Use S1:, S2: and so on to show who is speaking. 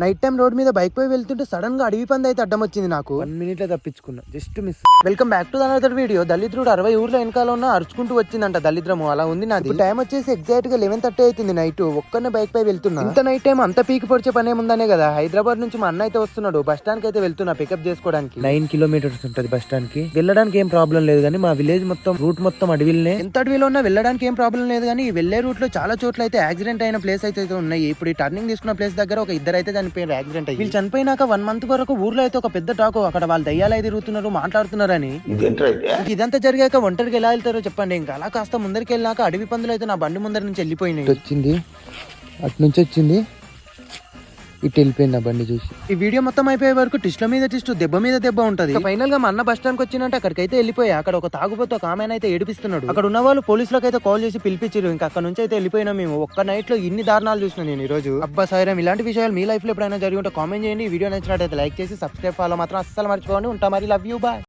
S1: Night time road మీద bike పై వెళ్తుంటే sudden గా అడవి పంది అయితే అడ్డం వచ్చింది నాకు.
S2: 1 minute లో తప్పించుకున్నా, just miss.
S1: Welcome back to another video. దళిద్రుడు 60 ఊర్ల వెనకాల ఉన్న అరుచుకుంటూ వచ్చిందంట దళిద్రము. అలా ఉంది నాది. టైం వచ్చేసి ఎగ్జాక్ట్ గా 11:30 అవుతుంది నైట్. ఒక్కనే బైక్ పై వెళ్తున్నా. ఇంత నైట్ టైం అంత పీకి పొడిచే పని ఏముందనే కదా. హైదరాబాద్ నుంచి మా అన్న అయితే వస్తున్నాడు. బస్ స్టాండ్ కి అయితే వెళ్తున్నా పికప్ చేసుకోవడానికి.
S2: 9 kilometers ఉంటది బస్ స్టాండ్ కి. వెళ్ళడానికి ఏం ప్రాబ్లం లేదు కానీ మా విలేజ్ మొత్తం రూట్ మొత్తం అడవిలనే.
S1: ఎంత అడవిలో ఉన్నా వెళ్ళడానికి ఏం ప్రాబ్లం లేదు కానీ వెళ్లే రూట్ లో చాలా చోట్ల అయితే యాక్సిడెంట్ అయిన ప్లేస్ అయితే ఉన్నాయి. ఇప్పుడు ఈ టర్నింగ్ తీసుకున్న ప్లేస్ దగ్గర ఒక ఇద్దరు అయితే చనిపోయారు యాక్సిడెంట్ అయ్యి. వీళ్ళు చనిపోయినాక 1 month వరకు ఊర్లో అయితే ఒక పెద్ద టాక్. అక్కడ వాళ్ళు దయ్యాలు తిరుగుతున్నారు, మాట్లాడుతున్నారని. ఇదంతా జరిగాక ఒంటరికి ఎలా వెళ్తారో చెప్పండి. ఇంకా అలా కాస్త ముందరికి వెళ్ళినాక అడవి పందులు అయితే నా బండి ముందర నుంచి వెళ్ళిపోయినాయి.
S2: వచ్చింది అటు నుంచి వచ్చింది, ఇటు వెళ్ళిపోయింది నా బండి చూసి.
S1: ఈ వీడియో మొత్తం అయిపోయే వరకు టిస్ట్ల మీద టిస్ట్, దెబ్బ మీద దెబ్బ ఉంటది. ఫైనల్ గా మా అన్న బస్ స్టాండ్ కి వచ్చిందంటే అక్కడికైతే వెళ్ళిపోయా. అక్కడ ఒక తాగుబోతు ఒక ఆమె అయితే ఏడిపిస్తున్నాడు. అక్కడ ఉన్న వాళ్ళు పోలీసులకు అయితే కాల్ చేసి పిలిపించారు. ఇంకా అక్కడ నుంచి అయితే వెళ్ళిపోయినా మేము. ఒక్క నైట్ లో ఇన్ని దారుణాలు చూసిన నేను ఈ రోజు. అబ్బా సాయిరాం, ఇలాంటి విషయాలు మీ లైఫ్ లో ఎప్పుడైనా జరిగి ఉంటే కామెంట్ చేయండి. వీడియో నచ్చినట్టయితే లైక్ చేసి సబ్స్క్రైబ్ ఫాలో మాత్రం అస్సలు మర్చిపోండి. ఉంటా మరి, లవ్ యూ, బాయ్.